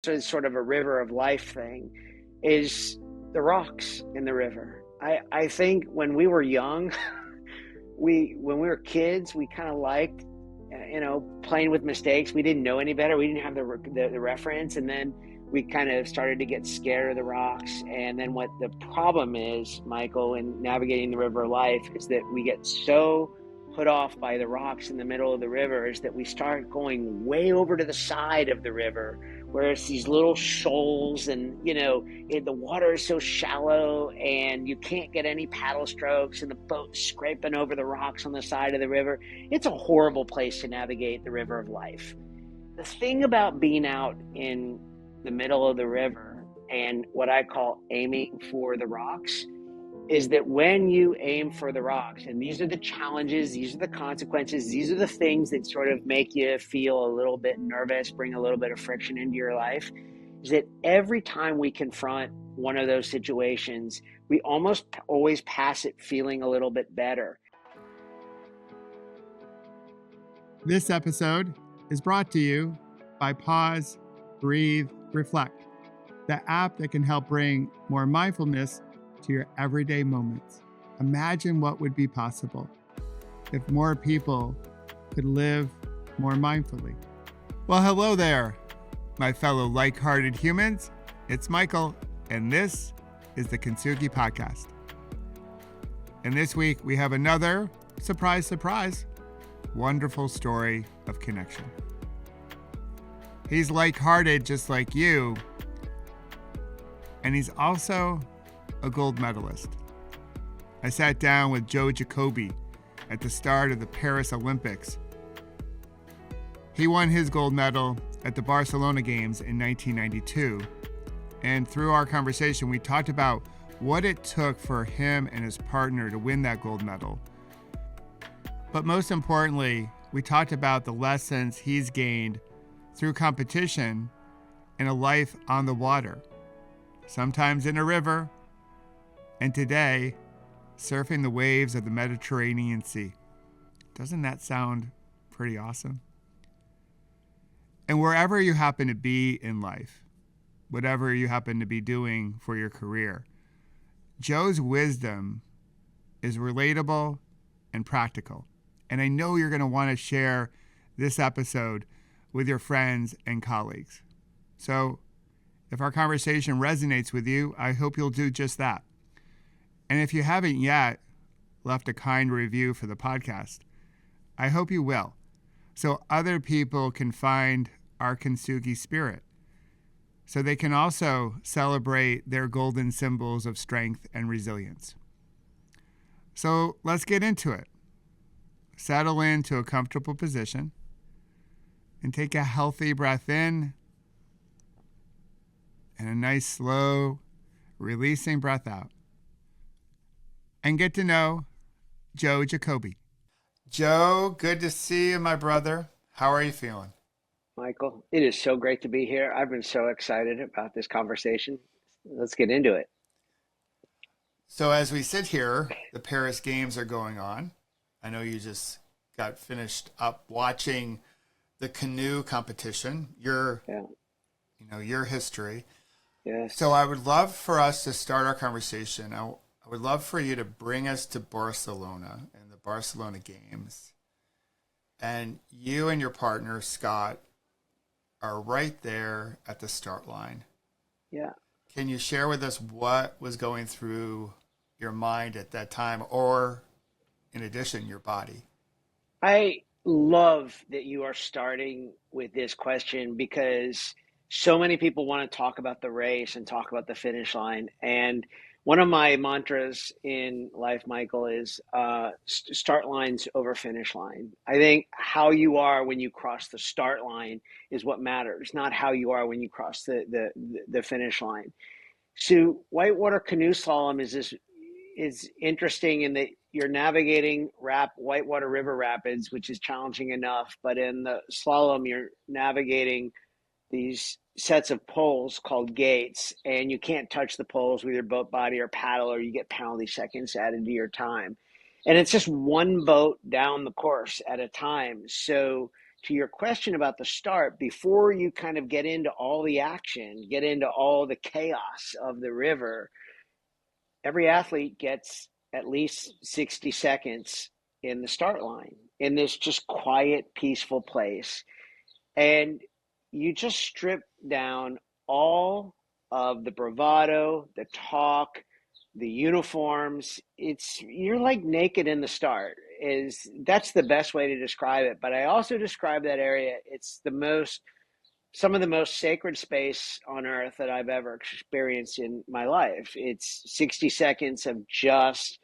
sort of a river of life thing, is the rocks in the river. I think when we were young, when we were kids, we kind of liked, playing with mistakes. We didn't know any better. We didn't have the reference. And then we kind of started to get scared of the rocks. And then what the problem is, Michael, in navigating the river of life is that we get so put off by the rocks in the middle of the river is that we start going way over to the side of the river, where it's these little shoals, and the water is so shallow and you can't get any paddle strokes, and the boat's scraping over the rocks on the side of the river. It's a horrible place to navigate the river of life. The thing about being out in the middle of the river and what I call aiming for the rocks is that when you aim for the rocks, and these are the challenges, these are the consequences, these are the things that sort of make you feel a little bit nervous, bring a little bit of friction into your life, is that every time we confront one of those situations, we almost always pass it feeling a little bit better. This episode is brought to you by Pause, Breathe, Reflect, the app that can help bring more mindfulness to your everyday moments. Imagine what would be possible if more people could live more mindfully. Well, hello there, my fellow like-hearted humans. It's Michael, and this is the Kintsugi Podcast. And this week we have another, surprise, surprise, wonderful story of connection. He's like-hearted just like you, and he's also a gold medalist. I sat down with Jacobi at the start of the Paris Olympics. He won his gold medal at the Barcelona Games in 1992. And through our conversation, we talked about what it took for him and his partner to win that gold medal. But most importantly, we talked about the lessons he's gained through competition and a life on the water, sometimes in a river, and today, surfing the waves of the Mediterranean Sea. Doesn't that sound pretty awesome? And wherever you happen to be in life, whatever you happen to be doing for your career, Joe's wisdom is relatable and practical. And I know you're going to want to share this episode with your friends and colleagues. So if our conversation resonates with you, I hope you'll do just that. And if you haven't yet left a kind review for the podcast, I hope you will, so other people can find our Kintsugi spirit, so they can also celebrate their golden symbols of strength and resilience. So let's get into it. Settle into a comfortable position and take a healthy breath in and a nice, slow, releasing breath out. And get to know Joe Jacobi. Joe, good to see you, my brother. How are you feeling? Michael, it is so great to be here. I've been so excited about this conversation. Let's get into it. So as we sit here, the Paris Games are going on. I know you just got finished up watching the canoe competition, your history. Yes. So I would love for us to start our conversation. I would love for you to bring us to Barcelona and the Barcelona Games. And you and your partner, Scott, are right there at the start line. Yeah. Can you share with us what was going through your mind at that time, or in addition, your body? I love that you are starting with this question, because so many people want to talk about the race and talk about the finish line. And one of my mantras in life, Michael, is start lines over finish line. I think how you are when you cross the start line is what matters, not how you are when you cross the finish line. So whitewater canoe slalom is interesting in that you're navigating whitewater river rapids, which is challenging enough. But in the slalom, you're navigating these sets of poles called gates, and you can't touch the poles with your boat body or paddle, or you get penalty seconds added to your time. And it's just one boat down the course at a time. So to your question about the start, before you kind of get into all the action, get into all the chaos of the river, every athlete gets at least 60 seconds in the start line in this just quiet, peaceful place. And you just strip down all of the bravado, the talk, the uniforms. You're like naked in the start. That's the best way to describe it. But I also describe that area. It's some of the most sacred space on earth that I've ever experienced in my life. It's 60 seconds of just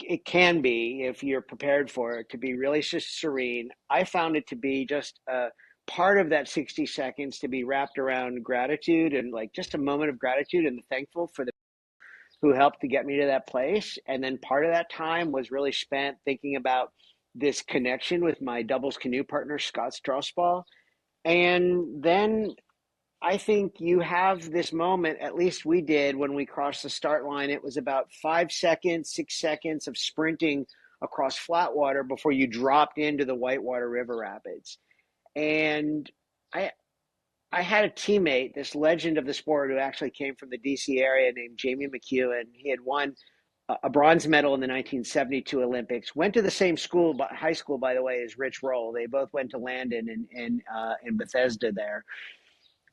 it can be, if you're prepared for it, to be really just serene. I found it to be just a part of that 60 seconds to be wrapped around gratitude, and like just a moment of gratitude and thankful for the who helped to get me to that place. And then part of that time was really spent thinking about this connection with my doubles canoe partner, Scott Strausbaugh. And then I think you have this moment, at least we did when we crossed the start line. It was about 5 seconds, 6 seconds of sprinting across flat water before you dropped into the Whitewater River Rapids. And I I had a teammate, this legend of the sport who actually came from the DC area named Jamie McEwen. He had won a bronze medal in the 1972 Olympics. Went to the same school, high school, by the way, as Rich Roll. They both went to Landon and in Bethesda there.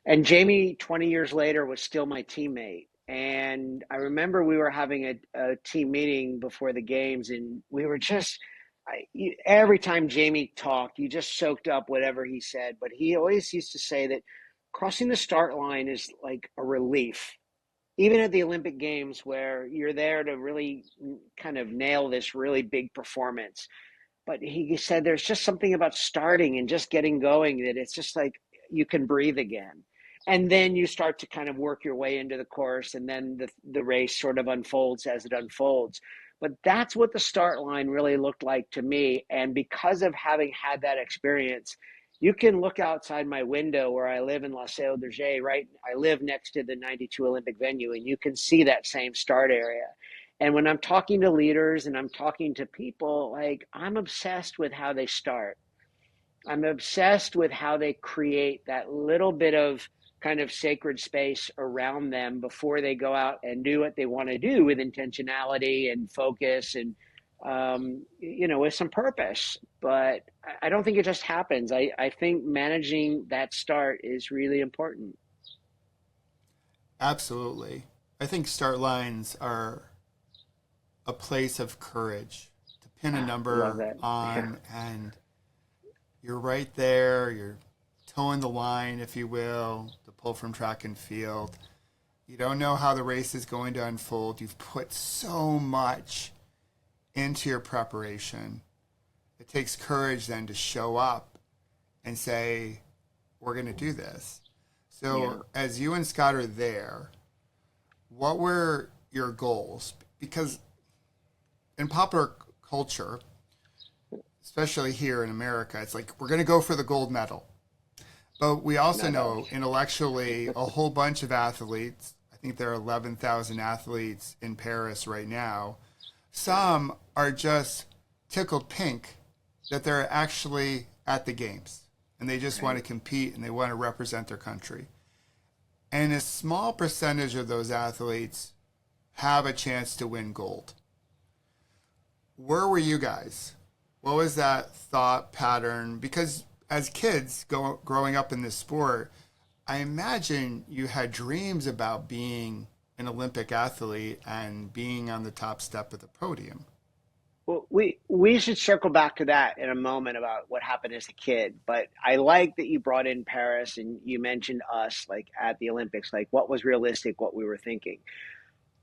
And Jamie, 20 years later, was still my teammate. And I remember we were having a team meeting before the games, and we were just, every time Jamie talked, you just soaked up whatever he said. But he always used to say that crossing the start line is like a relief. Even at the Olympic Games, where you're there to really kind of nail this really big performance. But he said there's just something about starting and just getting going that it's just like you can breathe again. And then you start to kind of work your way into the course, and then the race sort of unfolds as it unfolds. But that's what the start line really looked like to me. And because of having had that experience, you can look outside my window where I live in La Selle d'Urgell, right? I live next to the 92 Olympic venue, and you can see that same start area. And when I'm talking to leaders and I'm talking to people, like, I'm obsessed with how they start. I'm obsessed with how they create that little bit of kind of sacred space around them before they go out and do what they want to do with intentionality and focus and with some purpose. But I don't think it just happens. I think managing that start is really important. Absolutely. I think start lines are a place of courage to pin a number on, and you're right there. You're towing the line, if you will, to pull from track and field. You don't know how the race is going to unfold. You've put so much into your preparation. It takes courage then to show up and say, we're going to do this. So as you and Scott are there, what were your goals? Because in popular culture, especially here in America, it's like, we're going to go for the gold medal. But we also know intellectually a whole bunch of athletes, I think there are 11,000 athletes in Paris right now. Some are just tickled pink that they're actually at the games, and they just want to compete and they want to represent their country. And a small percentage of those athletes have a chance to win gold. Where were you guys? What was that thought pattern? Because as kids growing up in this sport, I imagine you had dreams about being an Olympic athlete and being on the top step of the podium. Well, we should circle back to that in a moment about what happened as a kid. But I like that you brought in Paris and you mentioned us, like at the Olympics, like what was realistic, what we were thinking.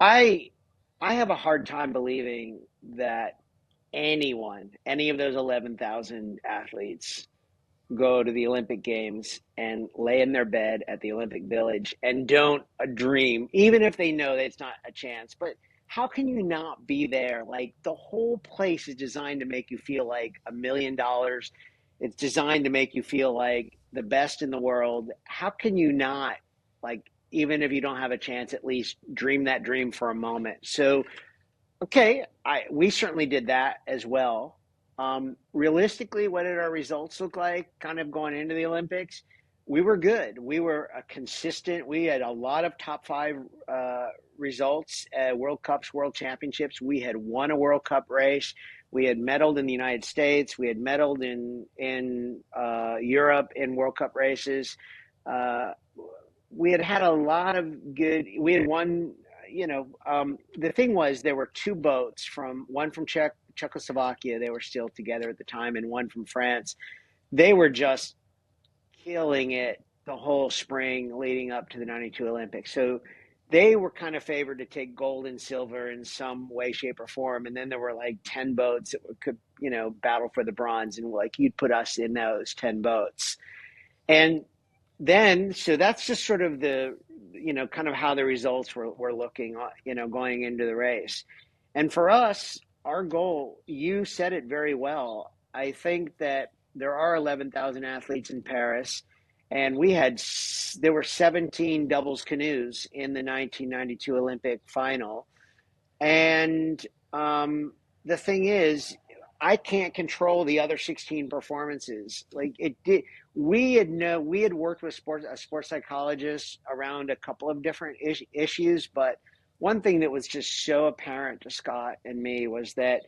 I have a hard time believing that any of those 11,000 athletes go to the Olympic Games and lay in their bed at the Olympic Village and don't dream, even if they know that it's not a chance. But how can you not be there? Like, the whole place is designed to make you feel like $1 million. It's designed to make you feel like the best in the world. How can you not, like, even if you don't have a chance, at least dream that dream for a moment? So, okay, we certainly did that as well. Realistically, what did our results look like kind of going into the Olympics? We were good. We were a consistent, we had a lot of top five results at World Cups, World Championships. We had won a World Cup race. We had medaled in the United States. We had medaled in Europe in World Cup races. Uh, we had had a lot of good, we had won, the thing was there were two boats one from Czechoslovakia. They were still together at the time, and one from France. They were just killing it the whole spring leading up to the 92 Olympics. So they were kind of favored to take gold and silver in some way, shape, or form. And then there were like 10 boats that could, battle for the bronze. And like you'd put us in those 10 boats. And then, so that's just sort of kind of how the results were looking, going into the race. And for us, our goal, you said it very well. I think that there are 11,000 athletes in Paris, and there were 17 doubles canoes in the 1992 Olympic final. And the thing is, I can't control the other 16 performances. Like it did. We had worked with a sports psychologist around a couple of different issues, but one thing that was just so apparent to Scott and me was that,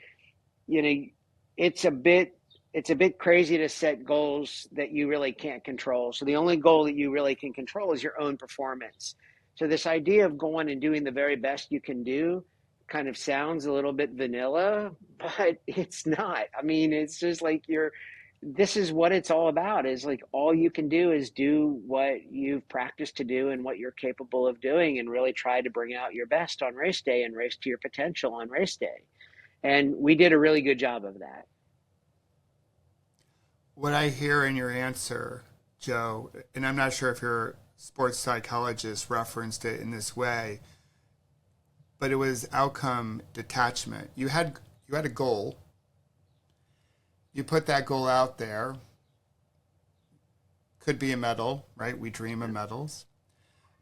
it's a bit crazy to set goals that you really can't control. So the only goal that you really can control is your own performance. So this idea of going and doing the very best you can do kind of sounds a little bit vanilla, but it's not. I mean, it's just like this is what it's all about, is like all you can do is do what you've practiced to do and what you're capable of doing, and really try to bring out your best on race day and race to your potential on race day. And we did a really good job of that. What I hear in your answer, Joe, and I'm not sure if your sports psychologist referenced it in this way, but it was outcome detachment. You had a goal. You put that goal out there. Could be a medal, right? We dream of medals.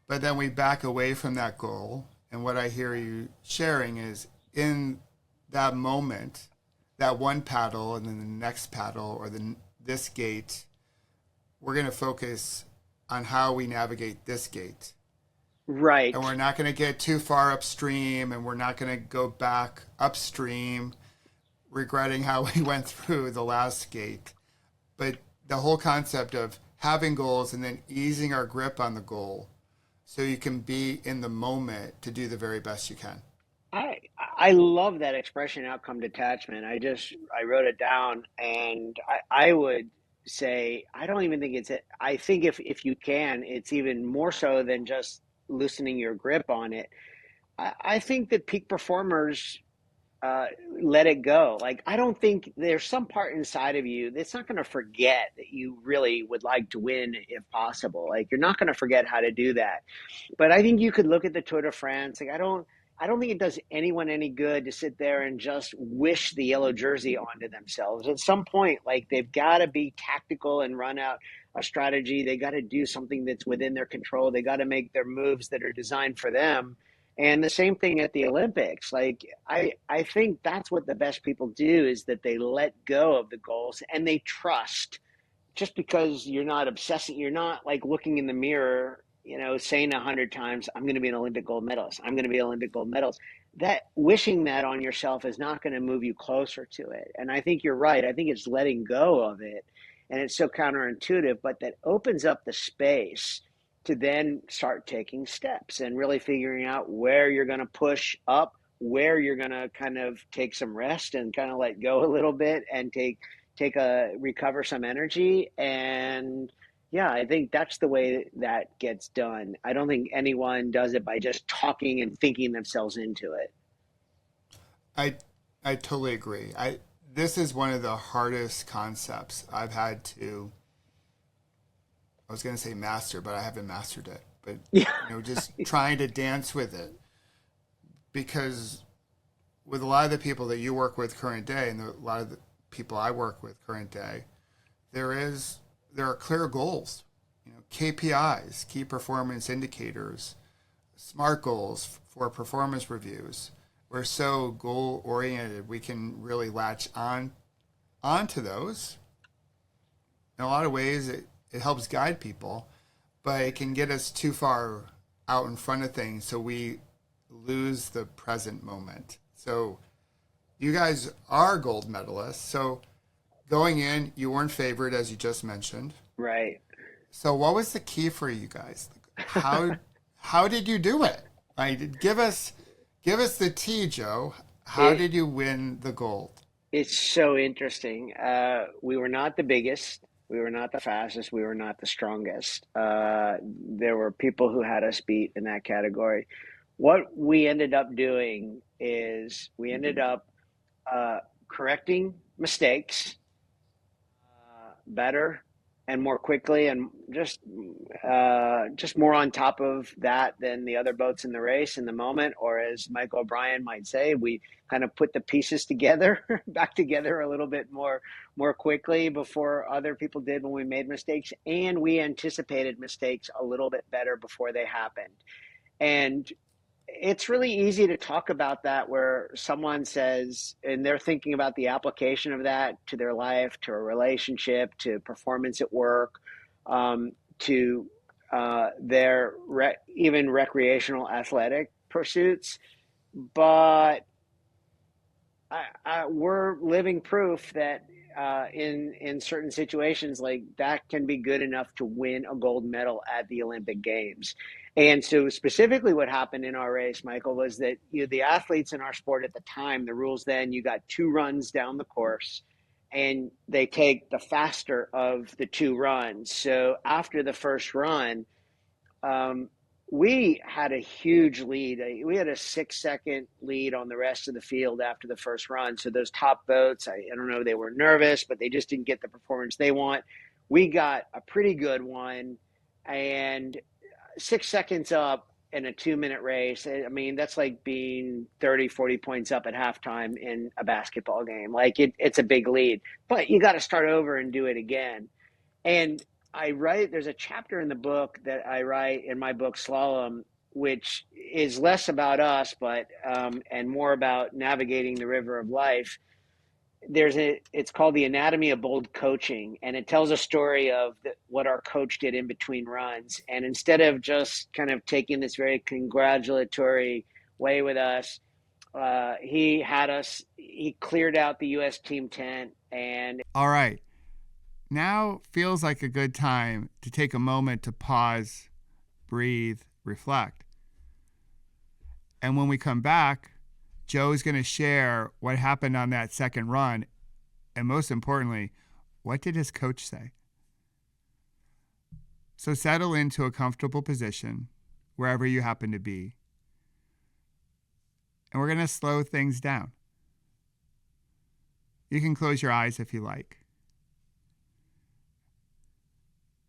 But then we back away from that goal. And what I hear you sharing is in that moment, that one paddle and then the next paddle or this gate, we're going to focus on how we navigate this gate. Right. And we're not going to get too far upstream, and we're not going to go back upstream regretting how we went through the last gate. But the whole concept of having goals and then easing our grip on the goal so you can be in the moment to do the very best you can. I love that expression, outcome detachment. I wrote it down, and I would say, I don't even think I think if you can, it's even more so than just loosening your grip on it. I think that peak performers let it go. Like, I don't think there's some part inside of you that's not going to forget that you really would like to win if possible. Like, you're not going to forget how to do that. But I think you could look at the Tour de France. Like, I don't think it does anyone any good to sit there and just wish the yellow jersey onto themselves. At some point, like, they've got to be tactical and run out a strategy. They got to do something that's within their control. They got to make their moves that are designed for them. And the same thing at the Olympics. Like, I think that's what the best people do, is that they let go of the goals and they trust. Just because you're not obsessing, you're not like looking in the mirror, saying 100 times, I'm going to be an Olympic gold medalist. I'm going to be an Olympic gold medalist. That wishing that on yourself is not going to move you closer to it. And I think you're right. I think it's letting go of it. And it's so counterintuitive, but that opens up the space to then start taking steps and really figuring out where you're going to push up, where you're going to kind of take some rest and kind of let go a little bit and recover some energy. And yeah, I think that's the way that gets done. I don't think anyone does it by just talking and thinking themselves into it. I totally agree. This is one of the hardest concepts I've had to, I was going to say master, but I haven't mastered it. But, just trying to dance with it. Because with a lot of the people that you work with current day and a lot of the people I work with current day, there are clear goals, KPIs, key performance indicators, SMART goals for performance reviews. We're so goal oriented, we can really latch on onto those. In a lot of ways, it helps guide people, but it can get us too far out in front of things, so we lose the present moment. So you guys are gold medalists. So going in, you weren't favored, as you just mentioned. Right. So what was the key for you guys? How did you do it? Like, give us the tea, Joe. How did you win the gold? It's so interesting. We were not the biggest. We were not the fastest. We were not the strongest. There were people who had us beat in that category. What we ended up doing is we ended up correcting mistakes better and more quickly, and just more on top of that than the other boats in the race in the moment. Or as Mike O'Brien might say, we kind of put the pieces together back together a little bit more quickly before other people did when we made mistakes, and we anticipated mistakes a little bit better before they happened. And it's really easy to talk about that where someone says, and they're thinking about the application of that to their life, to a relationship, to performance at work, to their even recreational athletic pursuits. But we're living proof that in certain situations like that can be good enough to win a gold medal at the Olympic Games. And so specifically what happened in our race, Michael, was that the athletes in our sport at the time, the rules then, you got 2 runs down the course and they take the faster of the 2 runs. So after the first run, we had a huge lead. We had a 6-second lead on the rest of the field after the first run. So those top boats, I don't know, they were nervous, but they just didn't get the performance they want. We got a pretty good one, and 6 seconds up in a 2-minute race, I mean, that's like being 30, 40 points up at halftime in a basketball game. Like it's a big lead, but you got to start over and do it again. And there's a chapter in the book that I write in my book, Slalom, which is less about us, but, and more about navigating the river of life. It's called The Anatomy of Bold Coaching, and it tells a story of what our coach did in between runs. And instead of just kind of taking this very congratulatory way with us, he cleared out the U.S. team tent. And all right, now feels like a good time to take a moment to pause, breathe, reflect. And when we come back, Joe's going to share what happened on that second run, and most importantly, what did his coach say? So settle into a comfortable position, wherever you happen to be, and we're going to slow things down. You can close your eyes if you like.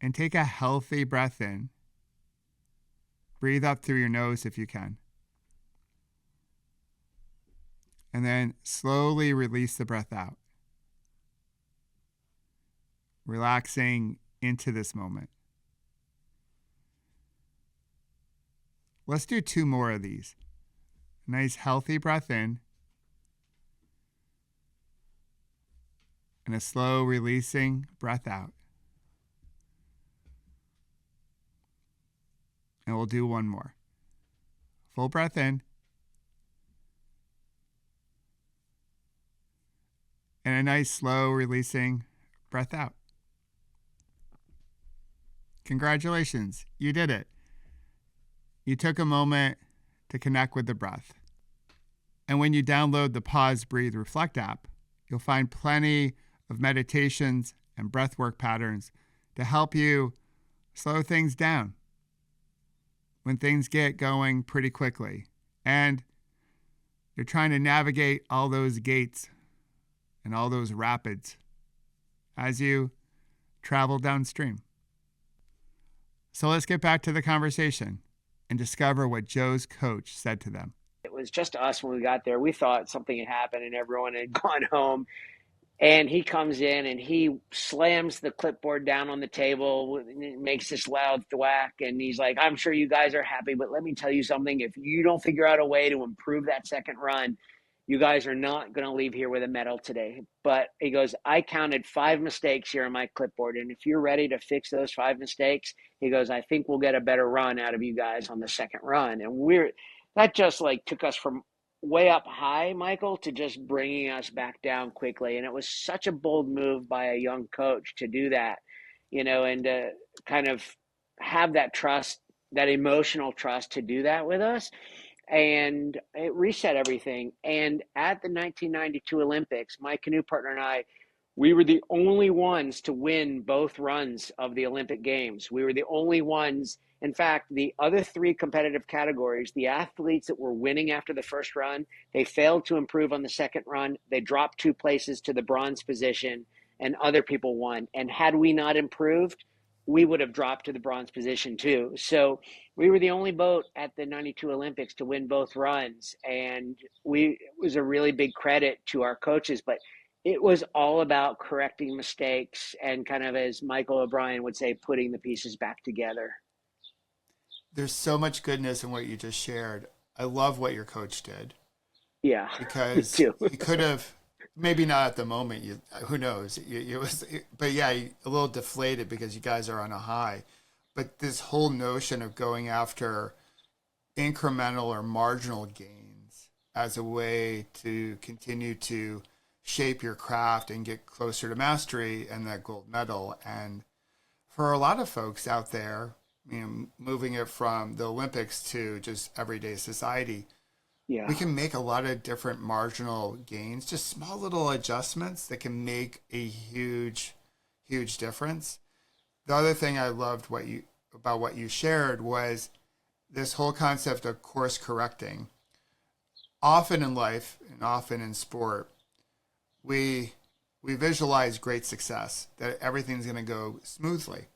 And take a healthy breath in. Breathe up through your nose if you can. And then slowly release the breath out. Relaxing into this moment. Let's do 2 more of these. Nice healthy breath in. And a slow releasing breath out. And we'll do 1 more. Full breath in. And a nice slow releasing breath out. Congratulations, you did it. You took a moment to connect with the breath. And when you download the Pause, Breathe, Reflect app, you'll find plenty of meditations and breathwork patterns to help you slow things down when things get going pretty quickly and you're trying to navigate all those gates and all those rapids as you travel downstream. So let's get back to the conversation and discover what Joe's coach said to them. It was just us when we got there. We thought something had happened and everyone had gone home. And he comes in and he slams the clipboard down on the table, makes this loud thwack, and he's like, I'm sure you guys are happy, but let me tell you something. If you don't figure out a way to improve that second run, you guys are not going to leave here with a medal today. But he goes, I counted 5 mistakes here on my clipboard. And if you're ready to fix those 5 mistakes, he goes, I think we'll get a better run out of you guys on the second run. And that just like took us from way up high, Michael, to just bringing us back down quickly. And it was such a bold move by a young coach to do that, and to kind of have that trust, that emotional trust to do that with us. And it reset everything. And at the 1992 Olympics, my canoe partner and I, we were the only ones to win both runs of the Olympic Games. We were the only ones. In fact, the other 3 competitive categories, the athletes that were winning after the first run, they failed to improve on the second run. They dropped 2 places to the bronze position, and other people won. And had we not improved, we would have dropped to the bronze position too. So we were the only boat at the 92 Olympics to win both runs. And it was a really big credit to our coaches, but it was all about correcting mistakes and kind of, as Michael O'Brien would say, putting the pieces back together. There's so much goodness in what you just shared. I love what your coach did. Yeah, because he could have, maybe not at the moment. Who knows? But yeah, a little deflated because you guys are on a high. But this whole notion of going after incremental or marginal gains as a way to continue to shape your craft and get closer to mastery and that gold medal. And for a lot of folks out there, moving it from the Olympics to just everyday society, we can make a lot of different marginal gains, just small little adjustments that can make a huge, huge difference. The other thing I loved about what you shared was this whole concept of course correcting. Often in life and often in sport, we visualize great success, that everything's going to go smoothly.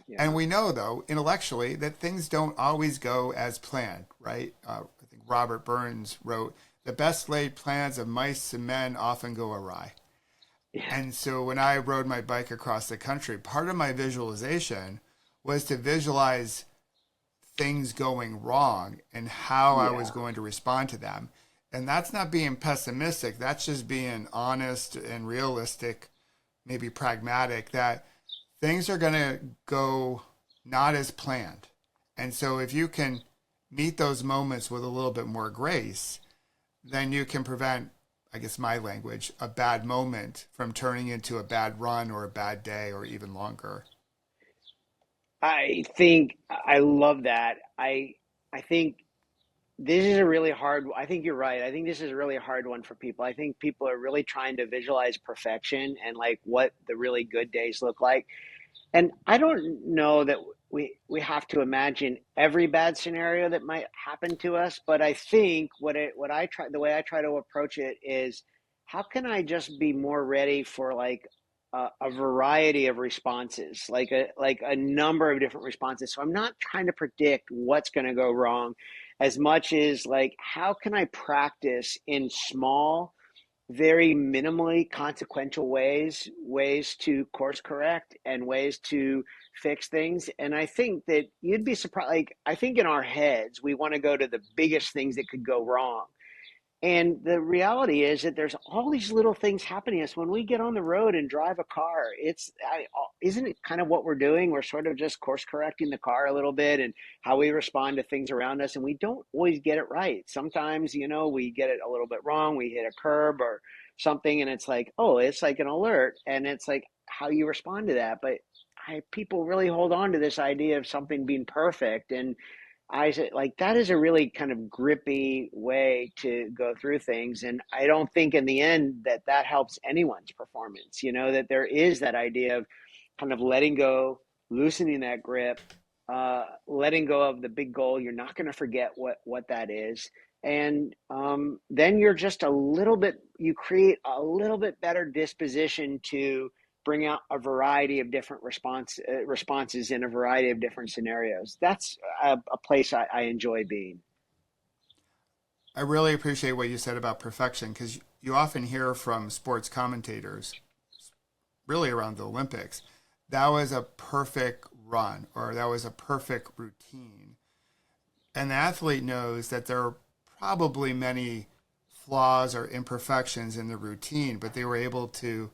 Yeah. And we know, though, intellectually, that things don't always go as planned, right? I think Robert Burns wrote, the best laid plans of mice and men often go awry. Yeah. And so when I rode my bike across the country, part of my visualization was to visualize things going wrong and how I was going to respond to them. And that's not being pessimistic. That's just being honest and realistic, maybe pragmatic, that things are going to go not as planned. And so if you can meet those moments with a little bit more grace, then you can prevent, I guess my language, a bad moment from turning into a bad run or a bad day or even longer. I think I love that. I think this is a really hard, I think you're right. I think this is a really hard one for people. I think people are really trying to visualize perfection and like what the really good days look like. And I don't know that we have to imagine every bad scenario that might happen to us, but I think the way I try to approach it is, how can I just be more ready for like a variety of responses, like a number of different responses. So I'm not trying to predict what's going to go wrong as much as like, how can I practice in small, very minimally consequential ways to course correct and ways to fix things. And I think that you'd be surprised. Like, I think in our heads, we want to go to the biggest things that could go wrong. And the reality is that there's all these little things happening to us when we get on the road and drive a car. Isn't it kind of what we're doing? We're sort of just course correcting the car a little bit and how we respond to things around us. And we don't always get it right. Sometimes, we get it a little bit wrong. We hit a curb or something and it's like, oh, it's like an alert. And it's like how you respond to that. But people really hold on to this idea of something being perfect. And I said, like, that is a really kind of grippy way to go through things. And I don't think in the end that helps anyone's performance, that there is that idea of kind of letting go, loosening that grip, letting go of the big goal. You're not going to forget what that is. And then you're just you create a little bit better disposition to bring out a variety of different responses in a variety of different scenarios. That's a place I enjoy being. I really appreciate what you said about perfection, because you often hear from sports commentators, really around the Olympics, that was a perfect run or that was a perfect routine. And the athlete knows that there are probably many flaws or imperfections in the routine, but they were able to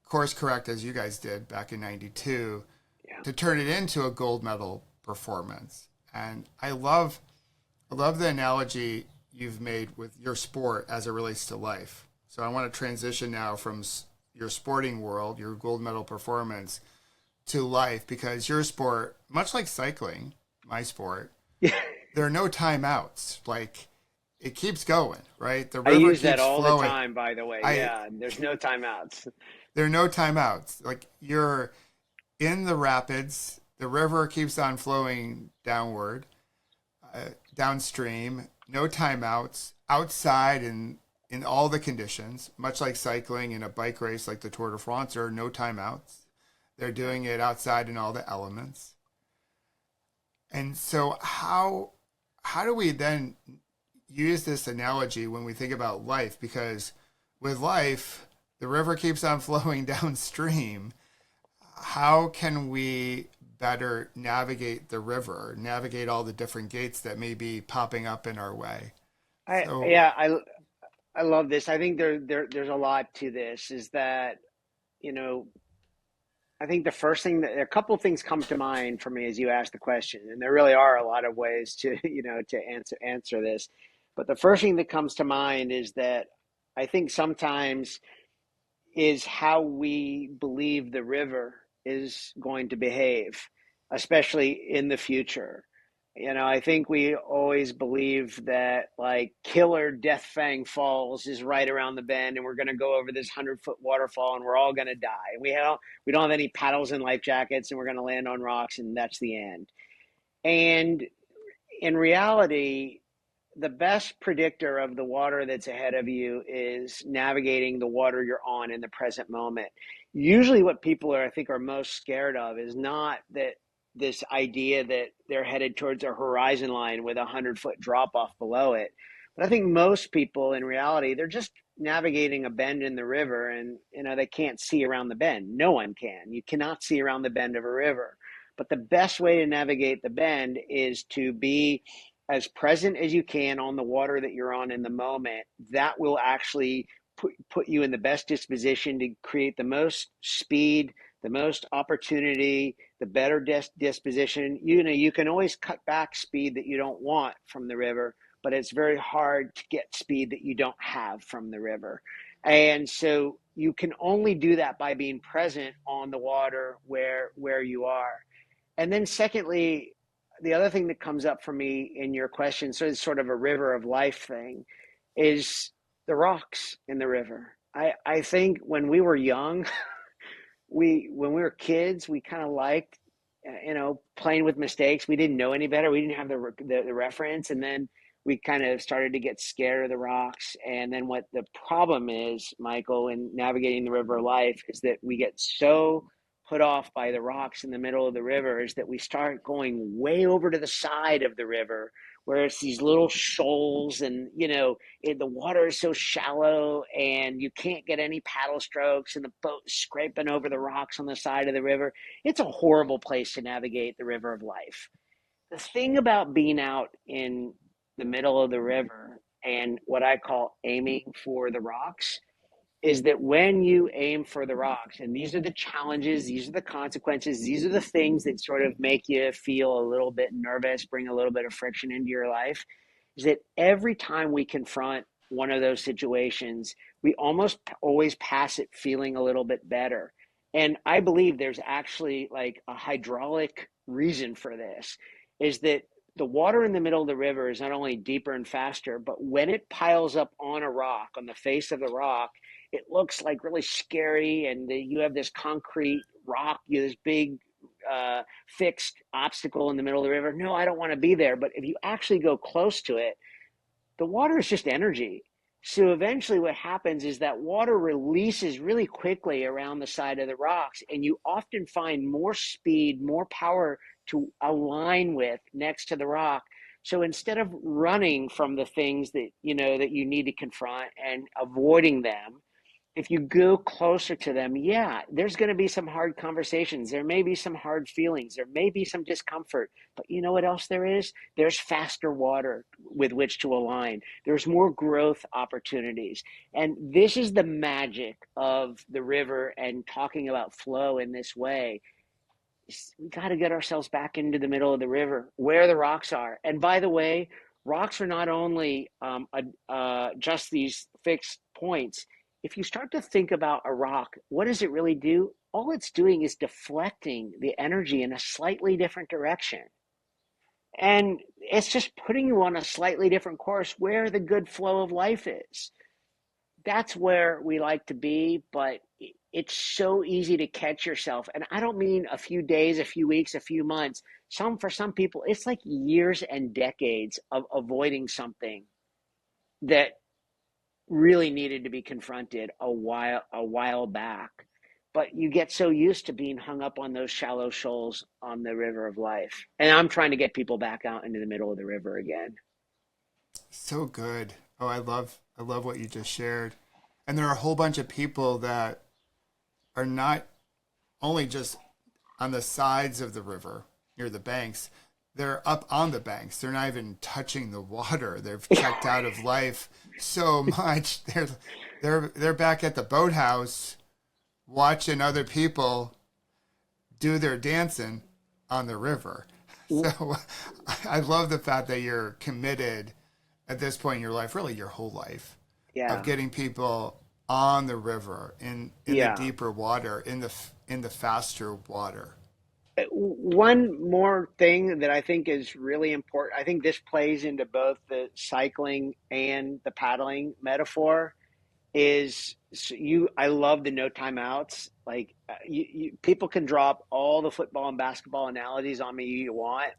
course correct, as you guys did back in 92, Yeah. to turn it into a gold medal performance. And I love the analogy you've made with your sport as it relates to life. So I want to transition now from your sporting world, your gold medal performance, to life, because your sport, much like cycling, my sport, Yeah. there are no timeouts. Like, it keeps going, right? The I river use that keeps all the flowing. time, by the way. I Yeah. There's no timeouts. There are no timeouts. Like, you're in the rapids, the river keeps on flowing downward, downstream, no timeouts, outside in all the conditions, much like cycling in a bike race like the Tour de France, there are no timeouts. They're doing it outside in all the elements. And so how do we then use this analogy when we think about life? Because with life, the river keeps on flowing downstream. How can we better navigate the river, navigate all the different gates that may be popping up in our way? I So, yeah, I love this. I think there's a lot to this. Is that, you know, I think the first thing that a couple of things come to mind for me as you ask the question, and there really are a lot of ways to to answer this. But the first thing that comes to mind is that I think sometimes is how we believe the river is going to behave, especially in the future. I think we always believe that like killer Death Fang Falls is right around the bend, and we're going to go over this 100-foot waterfall, and we're all going to die. We don't have any paddles and life jackets, and we're going to land on rocks, and that's the end. And in reality, the best predictor of the water that's ahead of you is navigating the water you're on in the present moment. Usually what people I think are most scared of is not that this idea that they're headed towards a horizon line with a 100-foot drop off below it. But I think most people in reality, they're just navigating a bend in the river, and they can't see around the bend. No one can. You cannot see around the bend of a river. But the best way to navigate the bend is to be as present as you can on the water that you're on in the moment. That will actually put you in the best disposition to create the most speed, the most opportunity, the better disposition. You can always cut back speed that you don't want from the river, but it's very hard to get speed that you don't have from the river. And so you can only do that by being present on the water where you are. And then secondly, the other thing that comes up for me in your question, so it's sort of a river of life thing, is the rocks in the river. I think when we were young, when we were kids, we kind of liked, playing with mistakes. We didn't know any better. We didn't have the reference, and then we kind of started to get scared of the rocks. And then what the problem is, Michael, in navigating the river of life, is that we get so put off by the rocks in the middle of the river is that we start going way over to the side of the river where it's these little shoals, and the water is so shallow and you can't get any paddle strokes, and the boat's scraping over the rocks on the side of the river. It's a horrible place to navigate the river of life. The thing about being out in the middle of the river and what I call aiming for the rocks is that when you aim for the rocks, and these are the challenges, these are the consequences, these are the things that sort of make you feel a little bit nervous, bring a little bit of friction into your life, is that every time we confront one of those situations, we almost always pass it feeling a little bit better. And I believe there's actually like a hydraulic reason for this, is that the water in the middle of the river is not only deeper and faster, but when it piles up on a rock, on the face of the rock, it looks like really scary, and you have this concrete rock, this big fixed obstacle in the middle of the river. No, I don't want to be there. But if you actually go close to it, the water is just energy. So eventually what happens is that water releases really quickly around the side of the rocks, and you often find more speed, more power to align with next to the rock. So instead of running from the things that you need to confront and avoiding them, if you go closer to them, yeah, there's going to be some hard conversations. There may be some hard feelings. There may be some discomfort. But you know what else there is? There's faster water with which to align. There's more growth opportunities. And this is the magic of the river and talking about flow in this way. We got to get ourselves back into the middle of the river where the rocks are. And by the way, rocks are not only just these fixed points. If you start to think about a rock, what does it really do? All it's doing is deflecting the energy in a slightly different direction. And it's just putting you on a slightly different course where the good flow of life is. That's where we like to be, but it's so easy to catch yourself. And I don't mean a few days, a few weeks, a few months. For some people, it's like years and decades of avoiding something that really needed to be confronted a while back. But you get so used to being hung up on those shallow shoals on the river of life. And I'm trying to get people back out into the middle of the river again. So good. Oh, I love what you just shared. And there are a whole bunch of people that are not only just on the sides of the river near the banks, they're up on the banks. They're not even touching the water. They've checked out of life so much. They're back at the boathouse watching other people do their dancing on the river. So I love the fact that you're committed at this point in your life, really your whole life, of getting people on the river in the deeper water, in the faster water. One more thing that I think is really important, I think this plays into both the cycling and the paddling metaphor, is I love the no timeouts. Like people can drop all the football and basketball analogies on me you want,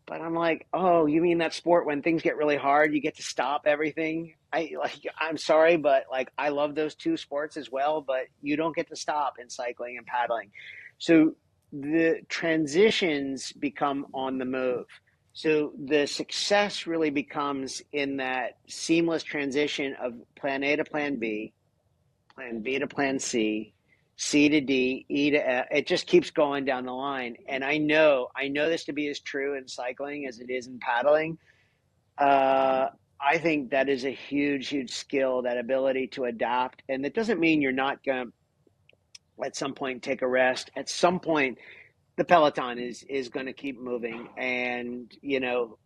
but I'm like, oh, you mean that sport when things get really hard, you get to stop everything? I'm sorry, but like I love those two sports as well, but you don't get to stop in cycling and paddling. So the transitions become on the move. So the success really becomes in that seamless transition of plan A to plan B to plan C to D, E to F. It just keeps going down the line. And I know this to be as true in cycling as it is in paddling. I think that is a huge, huge skill, that ability to adapt. And that doesn't mean you're not going to, at some point, take a rest. At some point, the Peloton is going to keep moving, and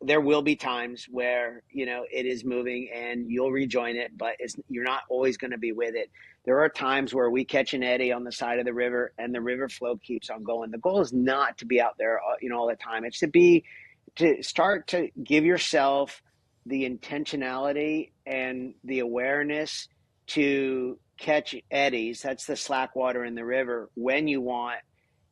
there will be times where it is moving and you'll rejoin it, but you're not always going to be with it. There are times where we catch an eddy on the side of the river and the river flow keeps on going. The goal is not to be out there all the time. It's to start to give yourself the intentionality and the awareness to catch eddies. That's the slack water in the river when you want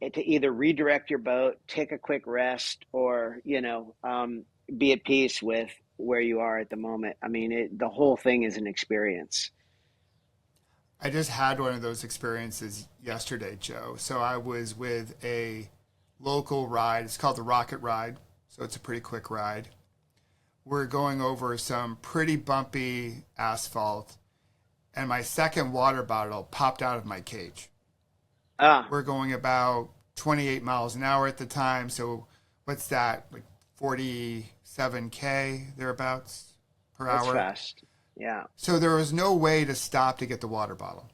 it, to either redirect your boat, take a quick rest, or be at peace with where you are at the moment. I mean, the whole thing is an experience. I just had one of those experiences yesterday, Joe. So I was with a local ride. It's called the Rocket Ride, so it's a pretty quick ride. We're going over some pretty bumpy asphalt, and my second water bottle popped out of my cage. We're going about 28 miles an hour at the time. So what's that, like 47K thereabouts per hour? That's fast. Yeah. So there was no way to stop to get the water bottle.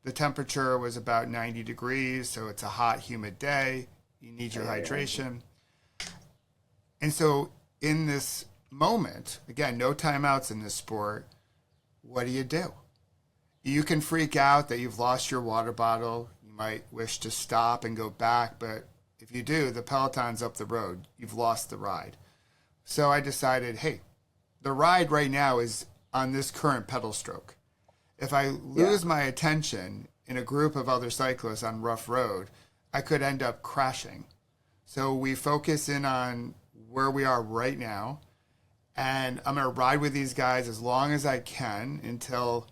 The temperature was about 90 degrees. So it's a hot, humid day. You need your hydration. And so in this moment, again, no timeouts in this sport, what do? You can freak out that you've lost your water bottle. You might wish to stop and go back, but if you do, the Peloton's up the road. You've lost the ride. So I decided, hey, the ride right now is on this current pedal stroke. If I lose my attention in a group of other cyclists on rough road, I could end up crashing. So we focus in on where we are right now, and I'm going to ride with these guys as long as I can until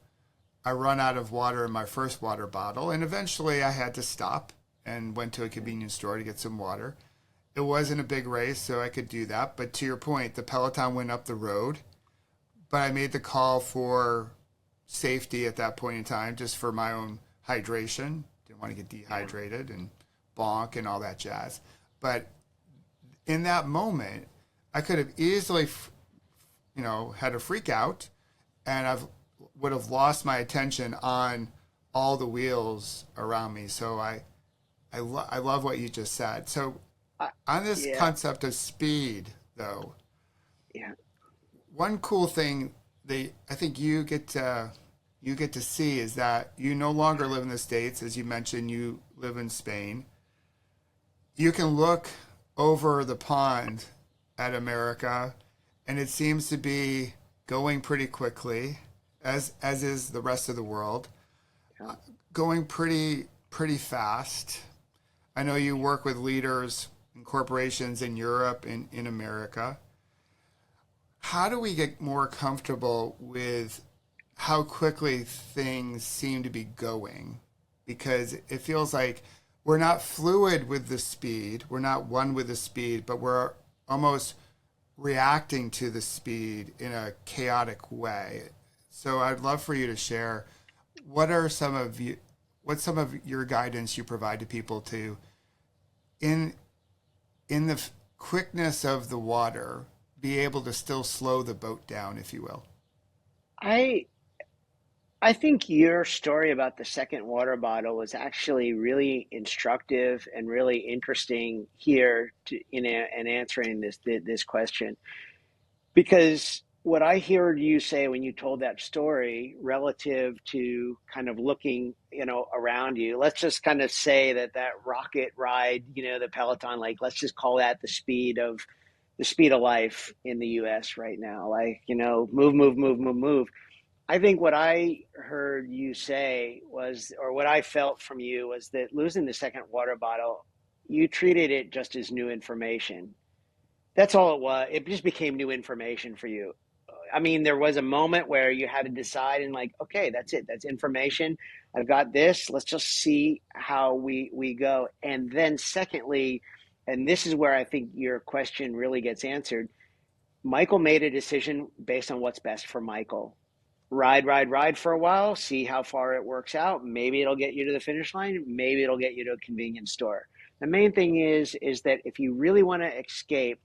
I run out of water in my first water bottle, and eventually I had to stop and went to a convenience store to get some water. It wasn't a big race, so I could do that. But to your point, the Peloton went up the road, but I made the call for safety at that point in time, just for my own hydration. Didn't want to get dehydrated and bonk and all that jazz. But in that moment, I could have easily, had a freak out, and would have lost my attention on all the wheels around me. So I love what you just said. So on this concept of speed, though, one cool thing I think you get to see is that you no longer live in the States. As you mentioned, you live in Spain. You can look over the pond at America, and it seems to be going pretty quickly, as is the rest of the world, going pretty fast. I know you work with leaders and corporations in Europe and in America. How do we get more comfortable with how quickly things seem to be going? Because it feels like we're not fluid with the speed, we're not one with the speed, but we're almost reacting to the speed in a chaotic way. So I'd love for you to share what's some of your guidance you provide to people to, in the quickness of the water, be able to still slow the boat down, if you will. I think your story about the second water bottle was actually really instructive and really interesting here in answering this question, because what I heard you say when you told that story relative to kind of looking, around you, let's just kind of say that rocket ride, the Peloton, like, let's just call that the speed of life in the US right now. Like, move, move, move, move, move. I think what I heard you say was, or what I felt from you was, that losing the second water bottle, you treated it just as new information. That's all it was. It just became new information for you. I mean, there was a moment where you had to decide, and like, okay, that's it. That's information. I've got this. Let's just see how we go. And then secondly, and this is where I think your question really gets answered, Michael made a decision based on what's best for Michael. Ride for a while, see how far it works out. Maybe it'll get you to the finish line. Maybe it'll get you to a convenience store. The main thing is that if you really want to escape,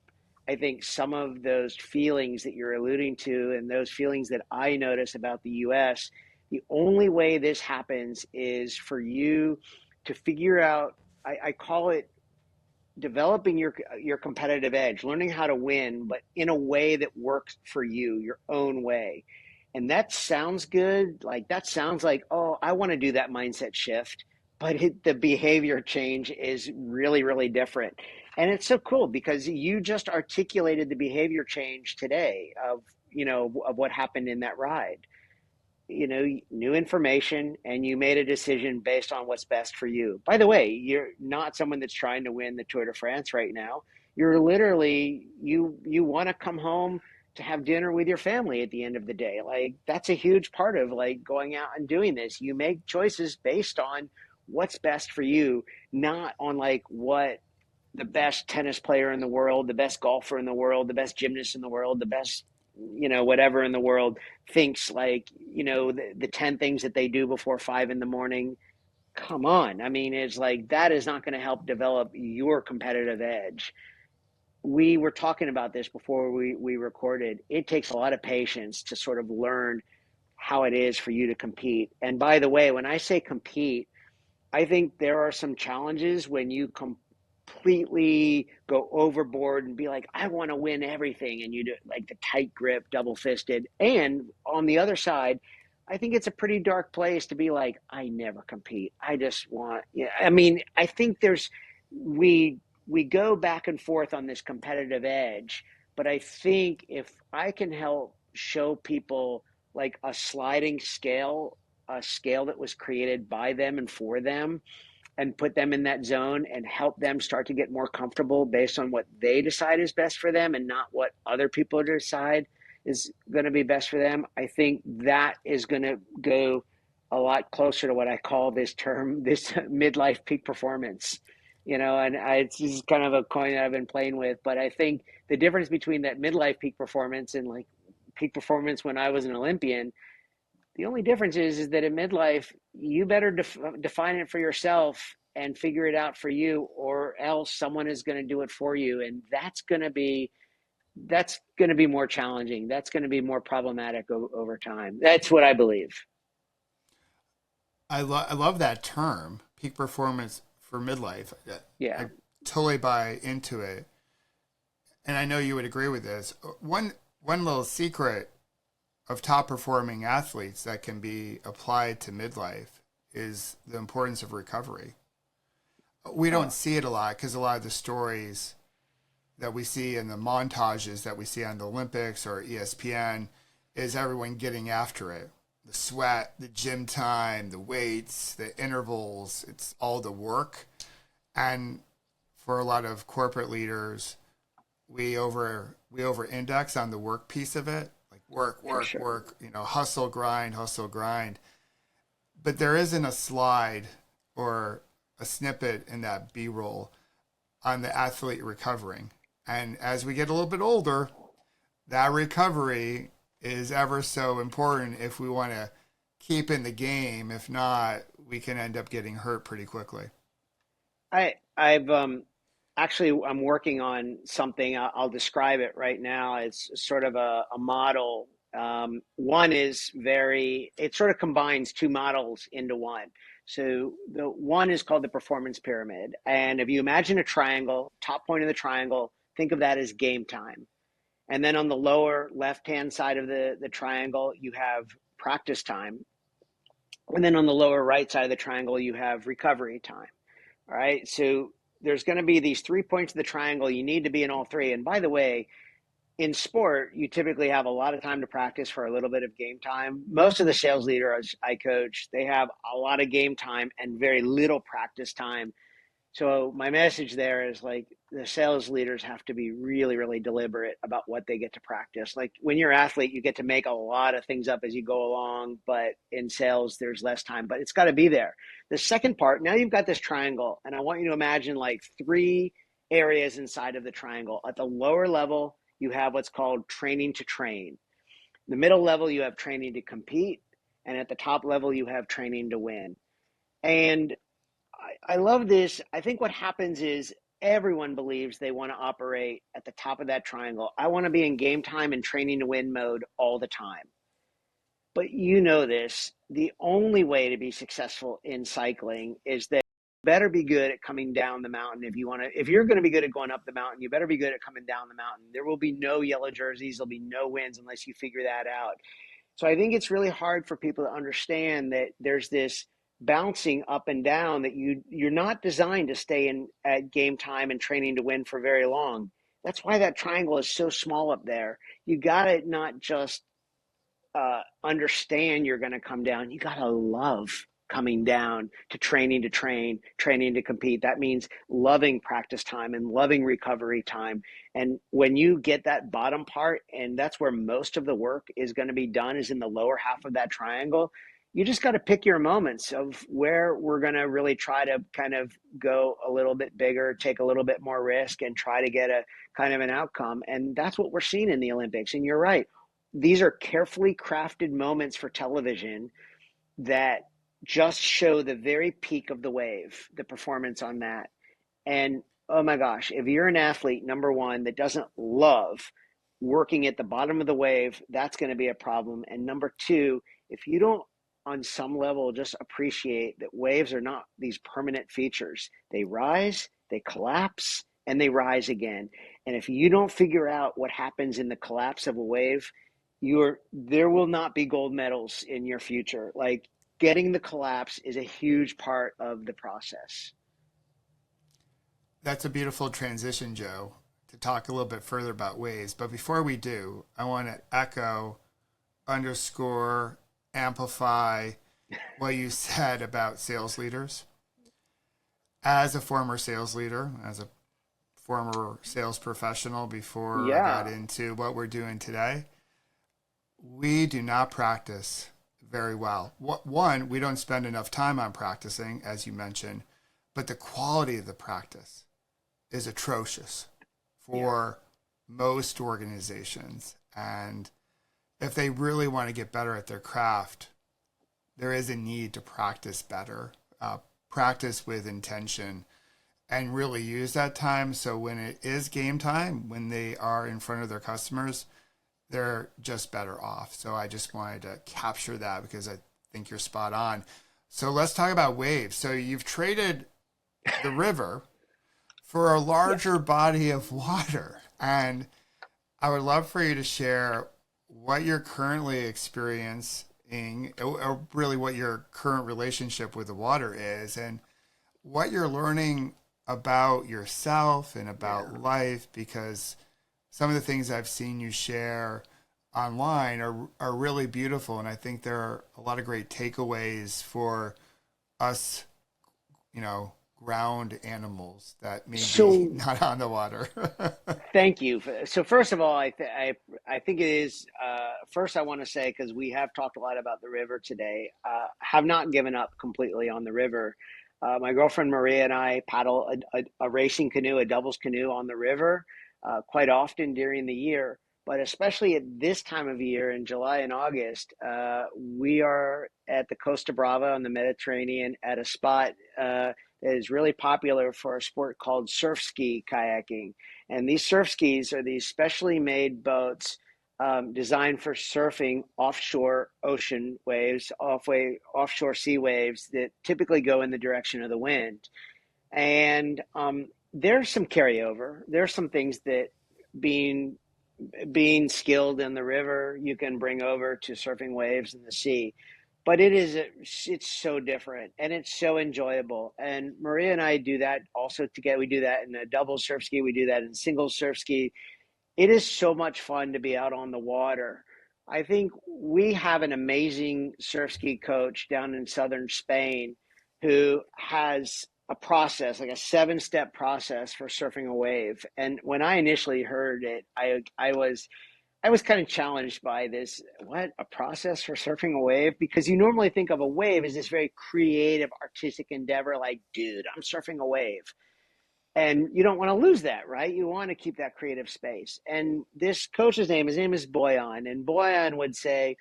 I think some of those feelings that you're alluding to, and those feelings that I notice about the US, the only way this happens is for you to figure out, I call it developing your competitive edge, learning how to win, but in a way that works for you, your own way. And that sounds good. Like, that sounds like, oh, I want to do that mindset shift. But the behavior change is really, really different. And it's so cool because you just articulated the behavior change today of what happened in that ride. New information, and you made a decision based on what's best for you. By the way, you're not someone that's trying to win the Tour de France right now. You're literally, you want to come home to have dinner with your family at the end of the day. Like, that's a huge part of like going out and doing this. You make choices based on what's best for you, not on like what the best tennis player in the world, the best golfer in the world, the best gymnast in the world, the best, whatever in the world thinks, like, the 10 things that they do before 5 a.m. Come on. I mean, it's like, that is not going to help develop your competitive edge. We were talking about this before we recorded. It takes a lot of patience to sort of learn how it is for you to compete. And by the way, when I say compete, I think there are some challenges when you completely go overboard and be like, I want to win everything. And you do like the tight grip, double fisted. And on the other side, I think it's a pretty dark place to be like, I never compete. I just want, I mean, I think we go back and forth on this competitive edge, but I think if I can help show people like a sliding scale, a scale that was created by them and for them, and put them in that zone and help them start to get more comfortable based on what they decide is best for them and not what other people decide is going to be best for them, I think that is going to go a lot closer to what I call this midlife peak performance. It's just kind of a coin that I've been playing with, but I think the difference between that midlife peak performance and like peak performance when I was an Olympian, The only difference is that in midlife, you better define it for yourself and figure it out for you, or else someone is going to do it for you, and that's going to be more challenging. That's going to be more problematic over time. That's what I believe. I love that term, peak performance for midlife. Yeah, I totally buy into it. And I know you would agree with this. One little secret of top performing athletes that can be applied to midlife is the importance of recovery. We don't see it a lot because a lot of the stories that we see in the montages that we see on the Olympics or ESPN is everyone getting after it. The sweat, the gym time, the weights, the intervals, it's all the work. And for a lot of corporate leaders, we over index on the work piece of it, like work, hustle, grind. But there isn't a slide or a snippet in that B-roll on the athlete recovering. And as we get a little bit older, that recovery is ever so important if we want to keep in the game. If not, we can end up getting hurt pretty quickly. I've actually, I'm working on something. I'll describe it right now. It's sort of a model. One is it sort of combines two models into one. So the one is called the performance pyramid. And if you imagine a triangle, top point of the triangle, think of that as game time. And then on the lower left-hand side of the triangle, you have practice time. And then on the lower right side of the triangle, you have recovery time. All right. So there's going to be these 3 points of the triangle. You need to be in all three. And by the way, in sport, you typically have a lot of time to practice for a little bit of game time. Most of the sales leaders I coach, they have a lot of game time and very little practice time. So my message there is like the sales leaders have to be really, really deliberate about what they get to practice. Like when you're an athlete, you get to make a lot of things up as you go along, but in sales, there's less time, but it's got to be there. The second part, now you've got this triangle, and I want you to imagine like three areas inside of the triangle. At the lower level, you have what's called training to train. The middle level, you have training to compete. And at the top level, you have training to win. And I love this. I think what happens is everyone believes they want to operate at the top of that triangle. I want to be in game time and training to win mode all the time. But you know this, the only way to be successful in cycling is that you better be good at coming down the mountain. If you're going to be good at going up the mountain, you better be good at coming down the mountain. There will be no yellow jerseys. There'll be no wins unless you figure that out. So I think it's really hard for people to understand that there's this bouncing up and down that you're not designed to stay in at game time and training to win for very long. That's why that triangle is so small up there. You got to not just understand you're going to come down. You got to love coming down to training to train, training to compete. That means loving practice time and loving recovery time. And when you get that bottom part, and that's where most of the work is going to be done, is in the lower half of that triangle, you just got to pick your moments of where we're going to really try to kind of go a little bit bigger, take a little bit more risk, and try to get a kind of an outcome. And that's what we're seeing in the Olympics. And you're right. These are carefully crafted moments for television that just show the very peak of the wave, the performance on that. And oh my gosh, if you're an athlete, number one, that doesn't love working at the bottom of the wave, that's going to be a problem. And number two, if you don't on some level just appreciate that waves are not these permanent features, they rise, they collapse, and they rise again. And if you don't figure out what happens in the collapse of a wave, there will not be gold medals in your future. Like, getting the collapse is a huge part of the process. That's a beautiful transition, Joe, to talk a little bit further about waves. But before we do, I want to echo, underscore, amplify what you said about sales leaders. As a former sales leader, as a former sales professional before I got into what we're doing today, we do not practice very well. One, we don't spend enough time on practicing, as you mentioned, but the quality of the practice is atrocious for most organizations. And if they really want to get better at their craft, there is a need to practice better, practice with intention, and really use that time. So when it is game time, when they are in front of their customers, they're just better off. So I just wanted to capture that because I think you're spot on. So let's talk about waves. So you've traded the river for a larger body of water. And I would love for you to share what you're currently experiencing, or really what your current relationship with the water is, and what you're learning about yourself and about life, because some of the things I've seen you share online are really beautiful. And I think there are a lot of great takeaways for us, ground animals that may be not on the water. Thank you. So first of all, I think it is, first I want to say, because we have talked a lot about the river today, have not given up completely on the river. My girlfriend Maria and I paddle a racing canoe, a doubles canoe on the river quite often during the year. But especially at this time of year in July and August, we are at the Costa Brava on the Mediterranean at a spot that is really popular for a sport called surf ski kayaking. And these surf skis are these specially made boats designed for surfing offshore ocean waves, offshore sea waves that typically go in the direction of the wind. And there's some carryover. There's some things that being skilled in the river, you can bring over to surfing waves in the sea. But it's so different and it's so enjoyable. And Maria and I do that also together. We do that in a double surf ski. We do that in single surf ski. It is so much fun to be out on the water. I think we have an amazing surf ski coach down in southern Spain who has a process, like a 7-step process for surfing a wave. And when I initially heard it, I was kind of challenged by this. What, a process for surfing a wave? Because you normally think of a wave as this very creative, artistic endeavor, like, dude, I'm surfing a wave. And you don't want to lose that, right? You want to keep that creative space. And this coach's his name is Boyan. And Boyan would say,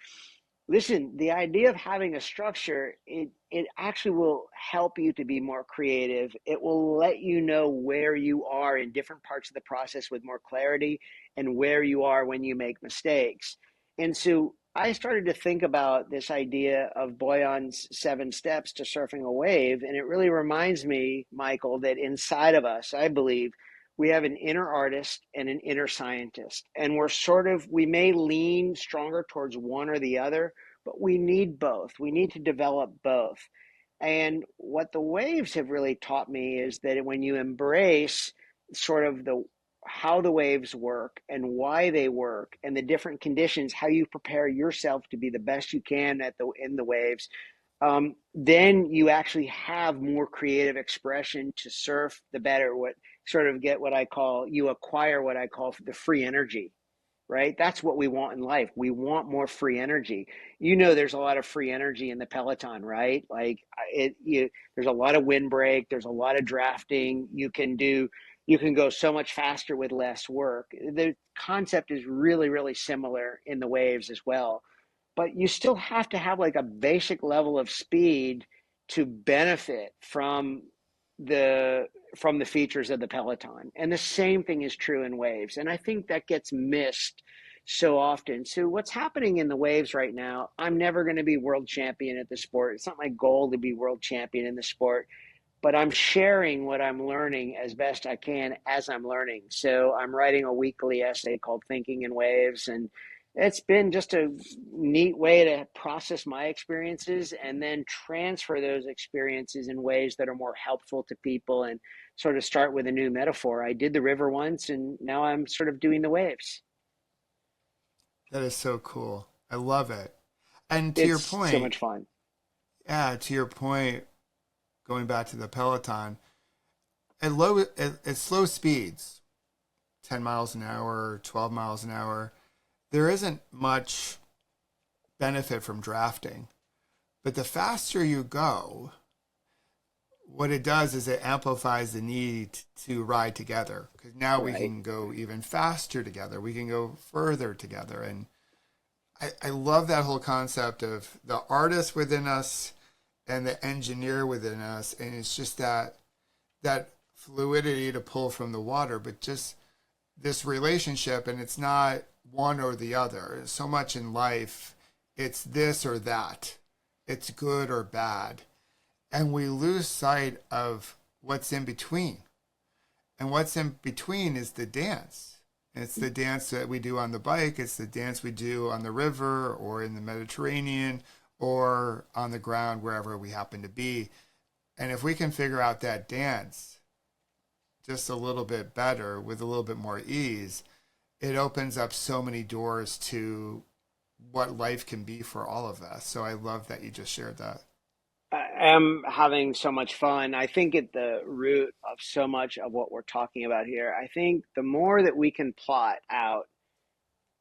listen, the idea of having a structure, it actually will help you to be more creative. It will let you know where you are in different parts of the process with more clarity and where you are when you make mistakes. And so I started to think about this idea of Boyan's 7 steps to surfing a wave. And it really reminds me, Michael, that inside of us, I believe, we have an inner artist and an inner scientist. And we may lean stronger towards one or the other, but we need both. We need to develop both. And what the waves have really taught me is that when you embrace sort of how the waves work and why they work and the different conditions, how you prepare yourself to be the best you can in the waves, then you actually have more creative expression to surf the better. You acquire what I call the free energy, right? That's what we want in life. We want more free energy. There's a lot of free energy in the Peloton, right? Like there's a lot of windbreak. There's a lot of drafting. You can go so much faster with less work. The concept is really, really similar in the waves as well. But you still have to have like a basic level of speed to benefit from the features of the Peloton. And the same thing is true in waves. And I think that gets missed so often. So what's happening in the waves right now, I'm never going to be world champion at the sport. It's not my goal to be world champion in the sport, but I'm sharing what I'm learning as best I can as I'm learning. So I'm writing a weekly essay called Thinking in Waves, and it's been just a neat way to process my experiences and then transfer those experiences in ways that are more helpful to people and sort of start with a new metaphor. I did the river once, and now I'm sort of doing the waves. That is so cool. I love it. And to It's your point, so much fun. Yeah, to your point, going back to the Peloton, at slow speeds, 10 miles an hour, 12 miles an hour, there isn't much benefit from drafting. But the faster you go, what it does is it amplifies the need to ride together. Because now we can go even faster together. We can go further together. And I love that whole concept of the artist within us and the engineer within us. And it's just that fluidity to pull from the water, but just this relationship. And it's not one or the other. So much in life, it's this or that. It's good or bad. And we lose sight of what's in between. And what's in between is the dance. It's the dance that we do on the bike. It's the dance we do on the river or in the Mediterranean or on the ground, wherever we happen to be. And if we can figure out that dance just a little bit better with a little bit more ease, it opens up so many doors to what life can be for all of us. So I love that you just shared that. I am having so much fun. I think at the root of so much of what we're talking about here, I think the more that we can plot out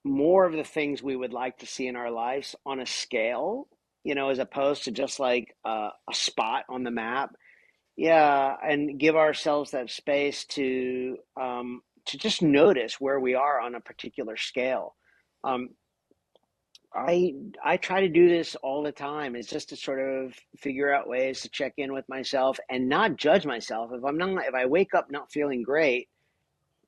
more of the things we would like to see in our lives on a scale, as opposed to just like a spot on the map. Yeah, and give ourselves that space to just notice where we are on a particular scale. Um, I try to do this all the time. Is just to sort of figure out ways to check in with myself and not judge myself. If I wake up not feeling great,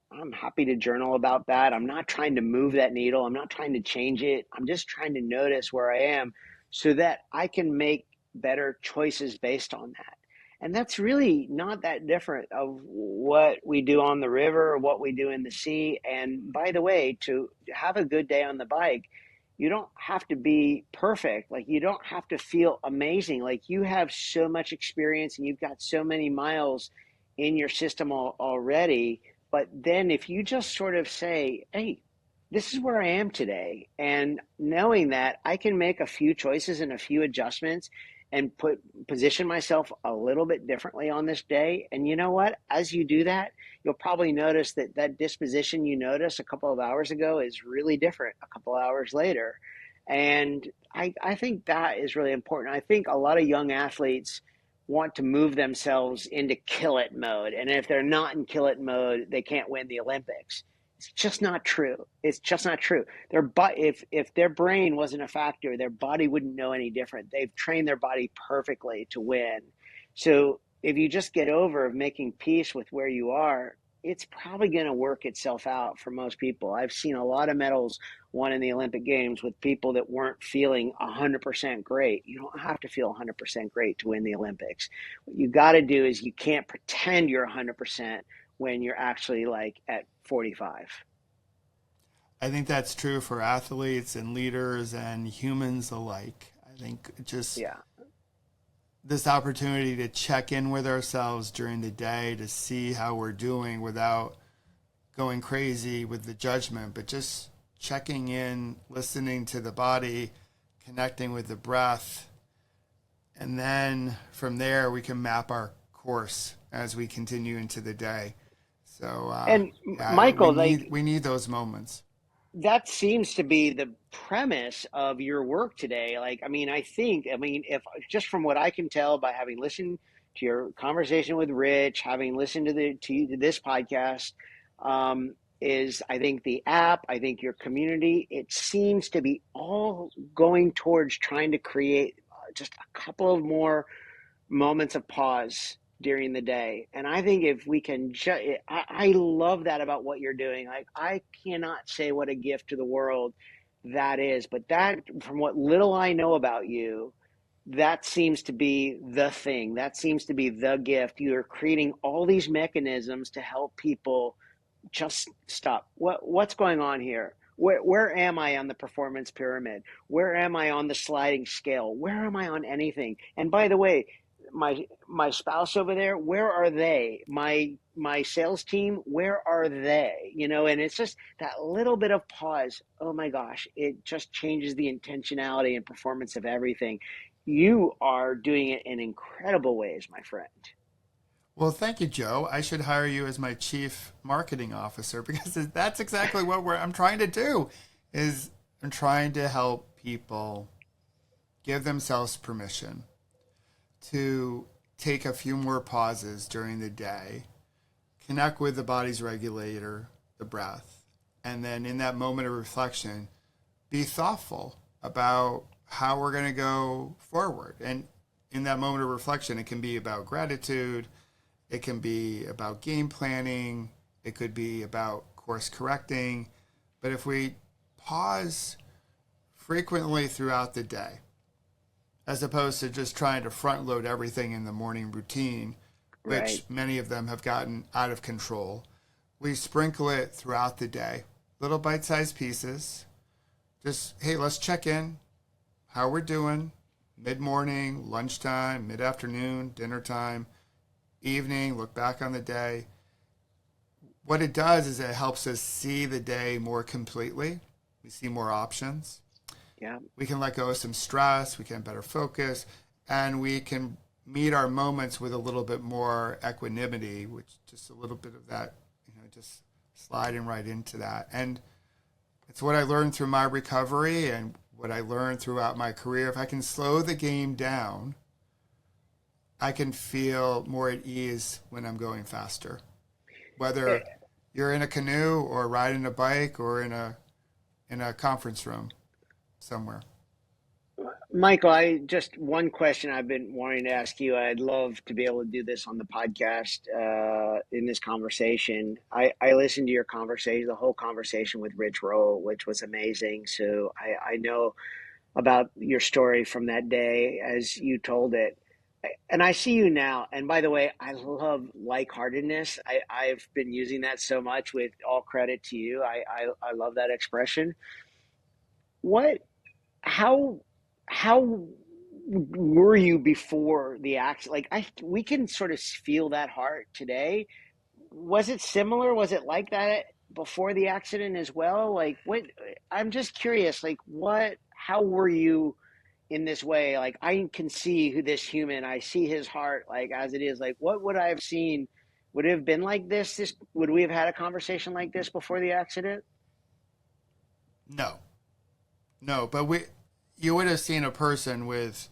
I'm happy to journal about that. I'm not trying to move that needle. I'm not trying to change it. I'm just trying to notice where I am so that I can make better choices based on that. And that's really not that different of what we do on the river or what we do in the sea. And by the way, to have a good day on the bike, you don't have to be perfect. Like, you don't have to feel amazing. Like, you have so much experience and you've got so many miles in your system already. But then if you just sort of say, hey, this is where I am today, and knowing that I can make a few choices and a few adjustments and position myself a little bit differently on this day. And you know what? As you do that, you'll probably notice that that disposition you noticed a couple of hours ago is really different a couple of hours later. And I think that is really important. I think a lot of young athletes want to move themselves into kill it mode. And if they're not in kill it mode, they can't win the Olympics. It's just not true. It's just not true. If their brain wasn't a factor, their body wouldn't know any different. They've trained their body perfectly to win. So if you just get over making peace with where you are, it's probably going to work itself out for most people. I've seen a lot of medals won in the Olympic Games with people that weren't feeling 100% great. You don't have to feel 100% great to win the Olympics. What you got to do is you can't pretend you're 100% when you're actually like at 45. I think that's true for athletes and leaders and humans alike. I think just Yeah. this opportunity to check in with ourselves during the day to see how we're doing without going crazy with the judgment, but just checking in, listening to the body, connecting with the breath. And then from there, we can map our course as we continue into the day. So, And yeah, Michael, we need those moments. that seems to be the premise of your work today. If just from what I can tell by having listened to your conversation with Rich, having listened to this podcast, is I think the app, I think your community, it seems to be all going towards trying to create just a couple of more moments of pause during the day. And I think if we can I love that about what you're doing. Like, I cannot say what a gift to the world that is, but that, from what little I know about you, that seems to be the thing. That seems to be the gift. You're creating all these mechanisms to help people just stop. What's going on here? Where am I on the performance pyramid? Where am I on the sliding scale? Where am I on anything? And by the way, my spouse over there, where are they? My sales team, where are they? And it's just that little bit of pause. Oh my gosh, it just changes the intentionality and performance of everything. You are doing it in incredible ways, my friend. Well, thank you, Joe. I should hire you as my chief marketing officer, because that's exactly what I'm trying to do. I'm trying to help people give themselves permission to take a few more pauses during the day, connect with the body's regulator, the breath, and then in that moment of reflection, be thoughtful about how we're going to go forward. And in that moment of reflection, it can be about gratitude, it can be about game planning, it could be about course correcting. But if we pause frequently throughout the day, as opposed to just trying to front load everything in the morning routine, which Right. many of them have gotten out of control, we sprinkle it throughout the day, little bite-sized pieces. Just, hey, let's check in, how we're doing, mid-morning, lunchtime, mid-afternoon, dinner time, evening, look back on the day. What it does is it helps us see the day more completely. We see more options. Yeah. We can let go of some stress, we can better focus, and we can meet our moments with a little bit more equanimity, which just a little bit of that, just sliding right into that. And it's what I learned through my recovery and what I learned throughout my career. If I can slow the game down, I can feel more at ease when I'm going faster. Whether you're in a canoe or riding a bike or in a conference room somewhere. Michael, I just one question I've been wanting to ask you. I'd love to be able to do this on the podcast in this conversation. I listened to your conversation, the whole conversation with Rich Roll, which was amazing. So I know about your story from that day as you told it. And I see you now. And by the way, I love lightheartedness. I've been using that so much with all credit to you. I love that expression. What how how were you before the accident? Like we can sort of feel that heart today. Was it similar? Was it like that before the accident as well? Like what? I'm just curious. Like what? How were you in this way? Like I can see who this human. I see his heart. Like as it is. Like what would I have seen? Would it have been like this? Would we have had a conversation like this before the accident? No, no, but you would have seen a person with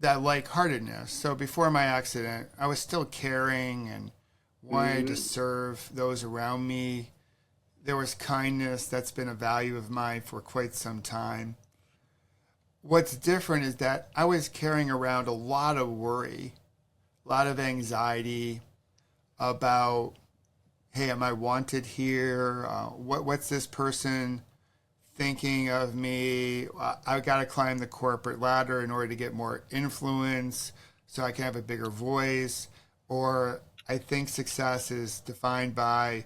that lightheartedness. So before my accident, I was still caring and wanted to serve those around me. There was kindness. That's been a value of mine for quite some time. What's different is that I was carrying around a lot of worry, a lot of anxiety about, hey, am I wanted here? What's this person thinking of me? I've got to climb the corporate ladder in order to get more influence so I can have a bigger voice. Or I think success is defined by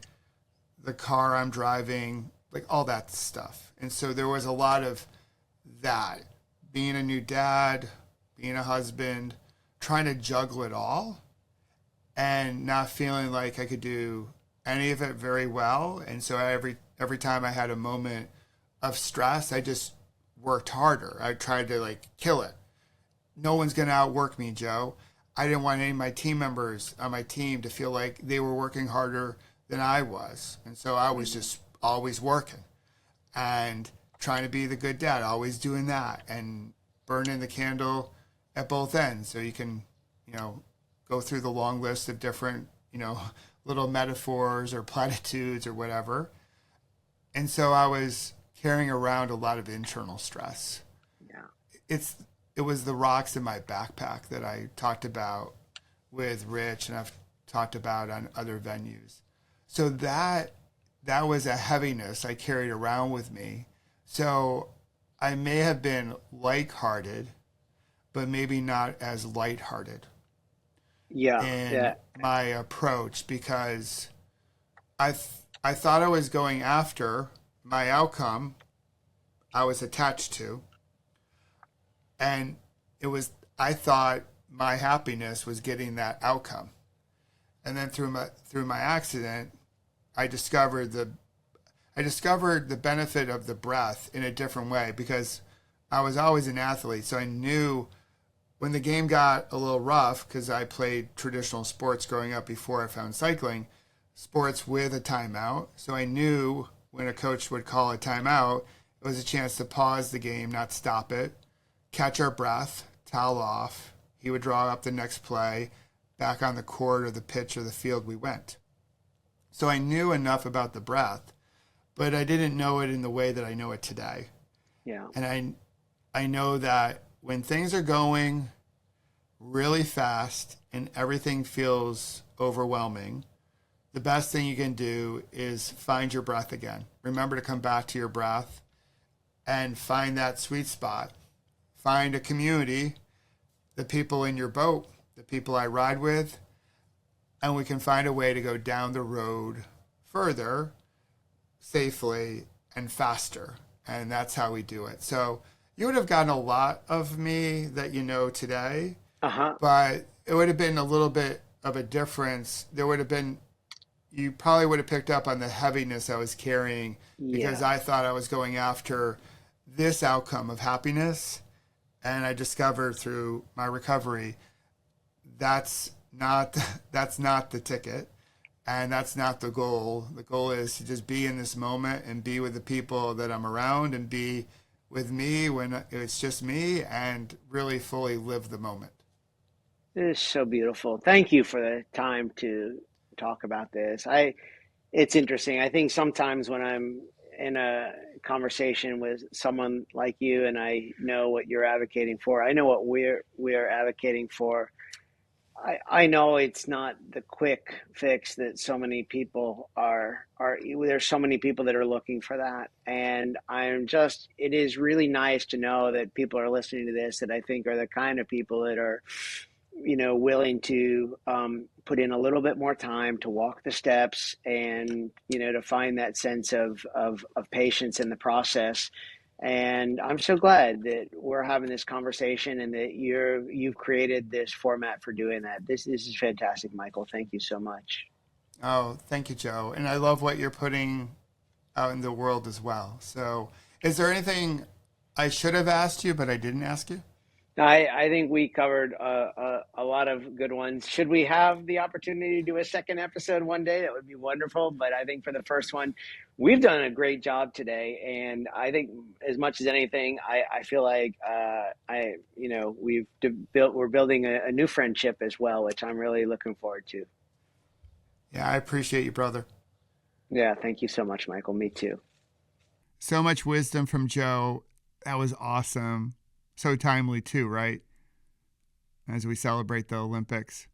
the car I'm driving, like all that stuff. And so there was a lot of that. Being a new dad, being a husband, trying to juggle it all and not feeling like I could do any of it very well. And so every time I had a moment of stress, I just worked harder. I tried to kill it. No one's going to outwork me, Joe. I didn't want any of my team members on my team to feel like they were working harder than I was. And so I was just always working and trying to be the good dad, always doing that and burning the candle at both ends. So you can, go through the long list of different, little metaphors or platitudes or whatever. And so I was carrying around a lot of internal stress. Yeah. It was the rocks in my backpack that I talked about with Rich and I've talked about on other venues. So that was a heaviness I carried around with me. So I may have been like-hearted, but maybe not as light-hearted Yeah. in Yeah. my approach because I thought I was going after my outcome I was attached to. And I thought my happiness was getting that outcome. And then through my accident, I discovered the benefit of the breath in a different way because I was always an athlete. So I knew when the game got a little rough, because I played traditional sports growing up before I found cycling, sports with a timeout. So I knew when a coach would call a timeout, it was a chance to pause the game, not stop it, catch our breath, towel off. He would draw up the next play, back on the court or the pitch or the field we went. So I knew enough about the breath, but I didn't know it in the way that I know it today. Yeah. And I know that when things are going really fast and everything feels overwhelming, the best thing you can do is find your breath again. Remember to come back to your breath and find that sweet spot. Find a community, the people in your boat, the people I ride with, and we can find a way to go down the road further, safely, and faster. And that's how we do it. So you would have gotten a lot of me that you know today, but it would have been a little bit of a difference. There would have been, you probably would have picked up on the heaviness I was carrying because I thought I was going after this outcome of happiness. And I discovered through my recovery, that's not the ticket. And that's not the goal. The goal is to just be in this moment and be with the people that I'm around and be with me when it's just me and really fully live the moment. It is so beautiful. Thank you for the time to talk about this. It's interesting. I think sometimes when I'm in a conversation with someone like you and I know what you're advocating for, I know what we're advocating for. I know it's not the quick fix that so many people are there's so many people that are looking for that. And it is really nice to know that people are listening to this that I think are the kind of people that are, willing to put in a little bit more time to walk the steps and, to find that sense of patience in the process. And I'm so glad that we're having this conversation and that you've created this format for doing that. This is fantastic, Michael. Thank you so much. Oh, thank you, Joe. And I love what you're putting out in the world as well. So is there anything I should have asked you, but I didn't ask you? I think we covered a lot of good ones. Should we have the opportunity to do a second episode one day? That would be wonderful. But I think for the first one, we've done a great job today. And I think as much as anything, I feel like we're building a new friendship as well, which I'm really looking forward to. Yeah, I appreciate you, brother. Yeah, thank you so much, Michael. Me too. So much wisdom from Joe. That was awesome. So timely too, right? As we celebrate the Olympics.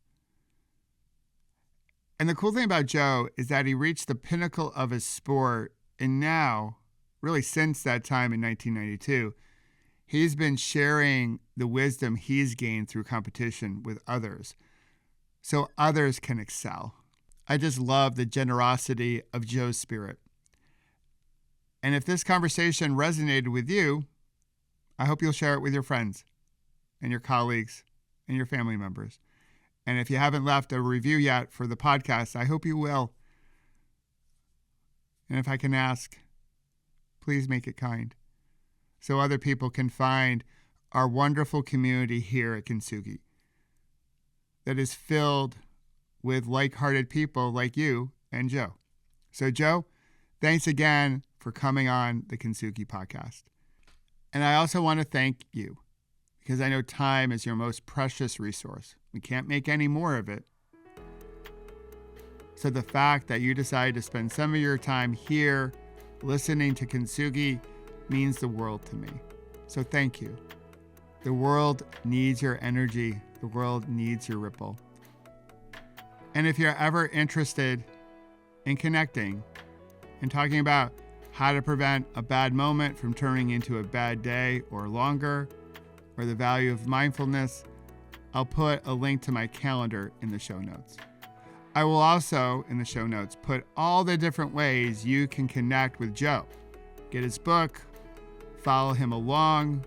And the cool thing about Joe is that he reached the pinnacle of his sport. And now, really since that time in 1992, he's been sharing the wisdom he's gained through competition with others so others can excel. I just love the generosity of Joe's spirit. And if this conversation resonated with you, I hope you'll share it with your friends and your colleagues and your family members. And if you haven't left a review yet for the podcast, I hope you will. And if I can ask, please make it kind so other people can find our wonderful community here at Kintsugi that is filled with like-hearted people like you and Joe. So Joe, thanks again for coming on the Kintsugi Podcast. And I also want to thank you because I know time is your most precious resource. We can't make any more of it. So the fact that you decided to spend some of your time here listening to Kintsugi means the world to me. So thank you. The world needs your energy. The world needs your ripple. And if you're ever interested in connecting and talking about how to prevent a bad moment from turning into a bad day or longer, or the value of mindfulness, I'll put a link to my calendar in the show notes. I will also, in the show notes, put all the different ways you can connect with Joe. Get his book, follow him along,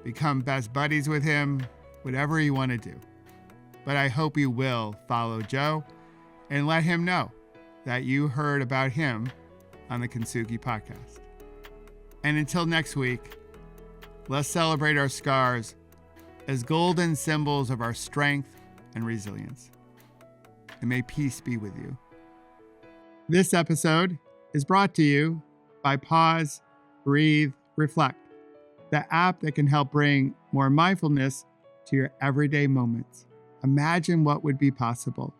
become best buddies with him, whatever you want to do. But I hope you will follow Joe and let him know that you heard about him on the Kintsugi Podcast. And until next week, let's celebrate our scars as golden symbols of our strength and resilience. And may peace be with you. This episode is brought to you by Pause, Breathe, Reflect, the app that can help bring more mindfulness to your everyday moments. Imagine what would be possible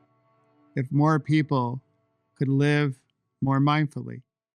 if more people could live more mindfully.